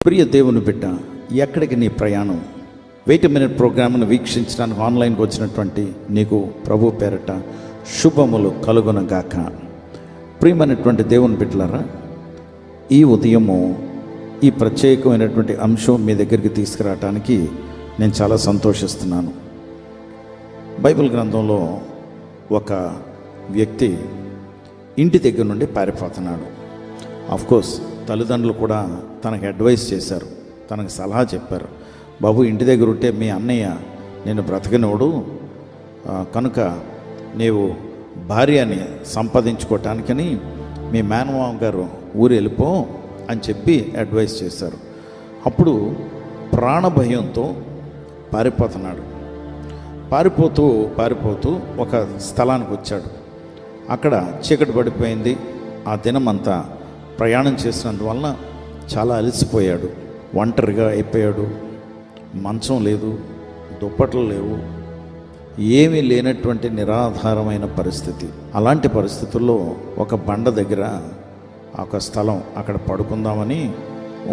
ప్రియ దేవుని బిడ్డ, ఎక్కడికి నీ ప్రయాణం? వెయిట్ మినిట్ ప్రోగ్రామ్ను వీక్షించడానికి ఆన్లైన్కి వచ్చినటువంటి నీకు ప్రభు పేరట శుభములు కలుగునగాక. ప్రియమైనటువంటి దేవుని బిడ్డలారా, ఈ ఉదయము ఈ ప్రత్యేకమైనటువంటి అంశం మీ దగ్గరికి తీసుకురావడానికి నేను చాలా సంతోషిస్తున్నాను. బైబిల్ గ్రంథంలో ఒక వ్యక్తి ఇంటి దగ్గర నుండి పారిపోతున్నాడు. ఆఫ్కోర్స్ తల్లిదండ్రులు కూడా తనకు అడ్వైస్ చేశారు, తనకు సలహా చెప్పారు. బాబు, ఇంటి దగ్గర ఉంటే మీ అన్నయ్య నేను బ్రతకనివాడు, కనుక నీవు భార్యని సంపాదించుకోవటానికని మీ మేనమామ గారు ఊరు వెళ్ళిపో అని చెప్పి అడ్వైస్ చేశారు. అప్పుడు ప్రాణభయంతో పారిపోతున్నాడు. పారిపోతూ ఒక స్థలానికి వచ్చాడు. అక్కడ చీకటి పడిపోయింది. ఆ దినమంతా ప్రయాణం చేసినందువలన చాలా అలసిపోయాడు. ఒంటరిగా అయిపోయాడు. మంచం లేదు, దుప్పట్లు లేవు, ఏమీ లేనటువంటి నిరాధారమైన పరిస్థితి. అలాంటి పరిస్థితుల్లో ఒక బండ దగ్గర ఒక స్థలం, అక్కడ పడుకుందామని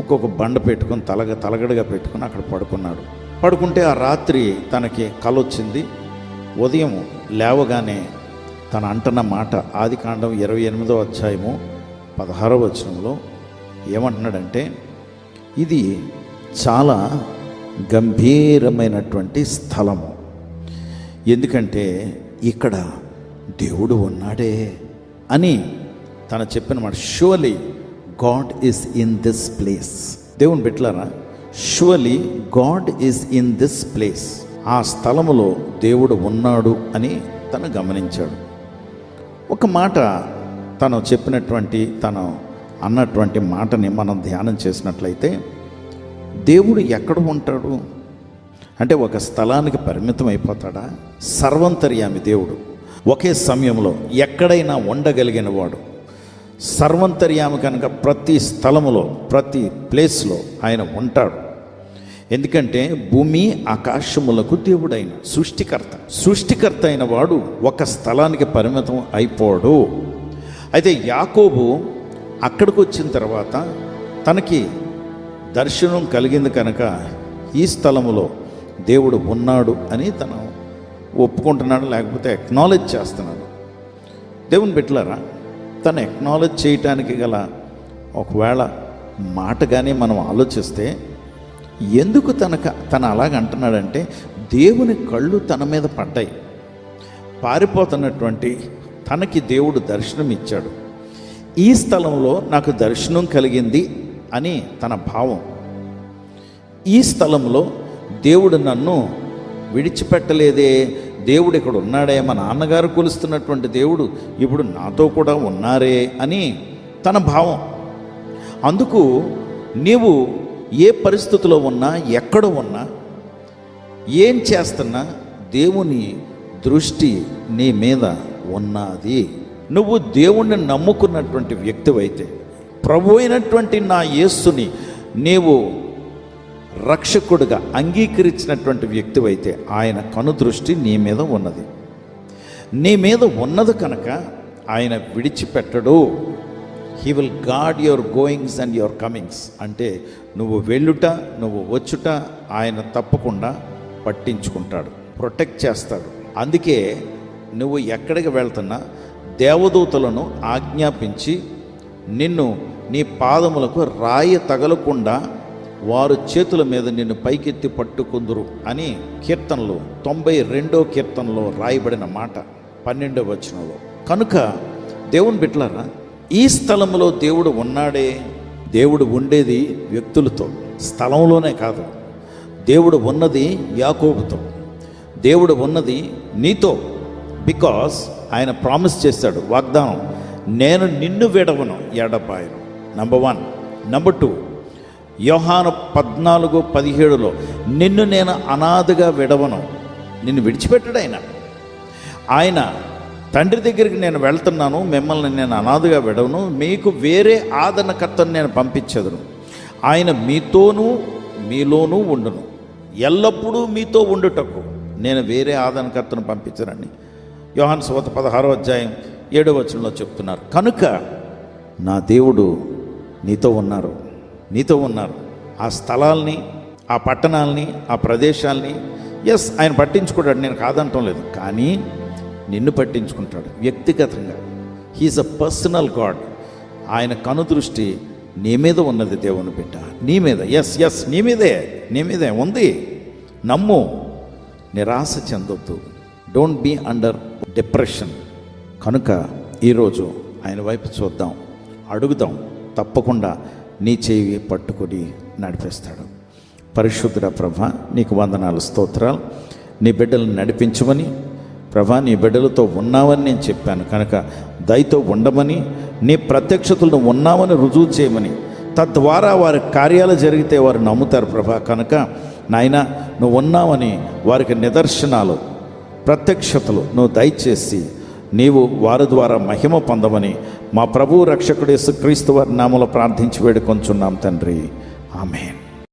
ఒక్కొక్క బండ పెట్టుకొని తలగడగా పెట్టుకొని అక్కడ పడుకున్నాడు. పడుకుంటే ఆ రాత్రి తనకి కల వచ్చింది. ఉదయం లేవగానే తన అంటున్న మాట ఆదికాండం 28వ అధ్యాయము 16వ వచనంలో ఏమంటున్నాడంటే, ఇది చాలా గంభీరమైనటువంటి స్థలము, ఎందుకంటే ఇక్కడ దేవుడు ఉన్నాడే అని తను చెప్పిన మాట. Surely God is in this place. దేవుని బిడ్డలారా, surely God is in this place. ఆ స్థలములో దేవుడు ఉన్నాడు అని తను గమనించాడు. ఒక మాట తను చెప్పినటువంటి, తను అన్నటువంటి మాటని మనం ధ్యానం చేసినట్లయితే, దేవుడు ఎక్కడ ఉంటాడు అంటే ఒక స్థలానికి పరిమితం అయిపోతాడా? సర్వంతర్యామి దేవుడు. ఒకే సమయంలో ఎక్కడైనా ఉండగలిగిన వాడు, సర్వంతర్యామి కనుక ప్రతి స్థలములో, ప్రతి ప్లేస్లో ఆయన ఉంటాడు. ఎందుకంటే భూమి ఆకాశములకు దేవుడైన సృష్టికర్త అయిన వాడు ఒక స్థలానికి పరిమితం అయిపోడు. అయితే యాకోబు అక్కడికి వచ్చిన తర్వాత తనకి దర్శనం కలిగింది కనుక ఈ స్థలములో దేవుడు ఉన్నాడు అని తను ఒప్పుకుంటున్నాడు, లేకపోతే అక్నాలెడ్జ్ చేస్తున్నాడు. దేవుని బిడ్డలారా, తను అక్నాలెడ్జ్ చేయటానికి గల ఒకవేళ మాట కానీ మనం ఆలోచిస్తే, ఎందుకు తను అలాగ అంటున్నాడంటే, దేవుని కళ్ళు తన మీద పడ్డాయి. పారిపోతున్నటువంటి తనకి దేవుడు దర్శనం ఇచ్చాడు. ఈ స్థలంలో నాకు దర్శనం కలిగింది అని తన భావం. ఈ స్థలంలో దేవుడు నన్ను విడిచిపెట్టలేదే, దేవుడు ఇక్కడ ఉన్నాడే, మా నాన్నగారు కొలుస్తున్నటువంటి దేవుడు ఇప్పుడు నాతో కూడా ఉన్నారే అని తన భావం. అందుకు నీవు ఏ పరిస్థితిలో ఉన్నా, ఎక్కడ ఉన్నా, ఏం చేస్తున్నా దేవుని దృష్టి నీ మీద ఉన్నది. నువ్వు దేవుణ్ణి నమ్ముకున్నటువంటి వ్యక్తివైతే, ప్రభు అయినటువంటి నా యేసుని నీవు రక్షకుడిగా అంగీకరించినటువంటి వ్యక్తివైతే, ఆయన కనుదృష్టి నీ మీద ఉన్నది. నీ మీద ఉన్నది కనుక ఆయన విడిచిపెట్టడు. He will guard your goings and your comings. అంటే నువ్వు వెళ్ళుట, నువ్వు వచ్చుట ఆయన తప్పకుండా పట్టించుకుంటాడు, ప్రొటెక్ట్ చేస్తాడు. అందుకే నువ్వు ఎక్కడికి వెళ్తున్నా దేవదూతలను ఆజ్ఞాపించి నిన్ను, నీ పాదములకు రాయి తగలకుండా వారు చేతుల మీద నిన్ను పైకెత్తి పట్టుకుందురు అని కీర్తనలు 92వ కీర్తనలో రాయబడిన మాట 12వ వచనంలో. కనుక దేవుని బిడ్డలారా, ఈ స్థలంలో దేవుడు ఉన్నాడే. దేవుడు ఉండేది వ్యక్తులతో, స్థలంలోనే కాదు. దేవుడు ఉన్నది యాకోబుతో, దేవుడు ఉన్నది నీతో. బికాస్ ఆయన ప్రామిస్ చేశాడు, వాగ్దానం, నేను నిన్ను విడవను, ఎడబాయను. నంబర్ 1. నంబర్ 2, యోహాను 14:17లో నిన్ను నేను అనాథగా విడవను. నిన్ను విడిచిపెట్టాడు ఆయన. తండ్రి దగ్గరికి నేను వెళ్తున్నాను, మిమ్మల్ని నేను అనాథగా విడవను, మీకు వేరే ఆదరణకర్తను నేను పంపించదును. ఆయన మీతోనూ మీలోనూ ఉండును, ఎల్లప్పుడూ మీతో ఉండుటకు నేను వేరే ఆదరణకర్తను పంపించనని యోహాను సువార్త 16వ అధ్యాయం 7వ వచనంలో చెప్తున్నారు. కనుక నా దేవుడు నీతో ఉన్నారు. ఆ స్థలాల్ని, ఆ పట్టణాలని, ఆ ప్రదేశాల్ని ఎస్ ఆయన పట్టించుకుంటాడు, నేను కాదంటం లేదు. కానీ నిన్ను పట్టించుకుంటాడు వ్యక్తిగతంగా. He's a personal God. ఆయన కనుదృష్టి నీ మీద ఉన్నది దేవుని బిడ్డ, నీ మీద. ఎస్ నీ మీదే ఉంది. నమ్ము, నిరాశ చెందొద్దు. Don't be under depression. కనుక ఈరోజు ఆయన వైపు చూద్దాం, అడుగుదాం. తప్పకుండా నీ చేయి పట్టుకొని నడిపిస్తాడు. పరిశుద్ధుడ ప్రభా, నీకు వందనాలు, స్తోత్రాలు. నీ బిడ్డలను నడిపించమని ప్రభా, నీ బిడ్డలతో ఉన్నావని నేను చెప్పాను కనుక దయతో ఉండమని, నీ ప్రత్యక్షతలను ఉన్నామని రుజువు చేయమని, తద్వారా వారి కార్యాలు జరిగితే వారు నమ్ముతారు ప్రభా. కనుక నాయన, నువ్వు ఉన్నావని వారికి నిదర్శనాలు, ప్రత్యక్షతలు నువ్వు దయచేసి నీవు వారి ద్వారా మహిమ పొందమని మా ప్రభువు రక్షకుడు యేసుక్రీస్తు వారి నామములో ప్రార్థించి వేడుకొంచున్నాం తండ్రి. ఆమేన్.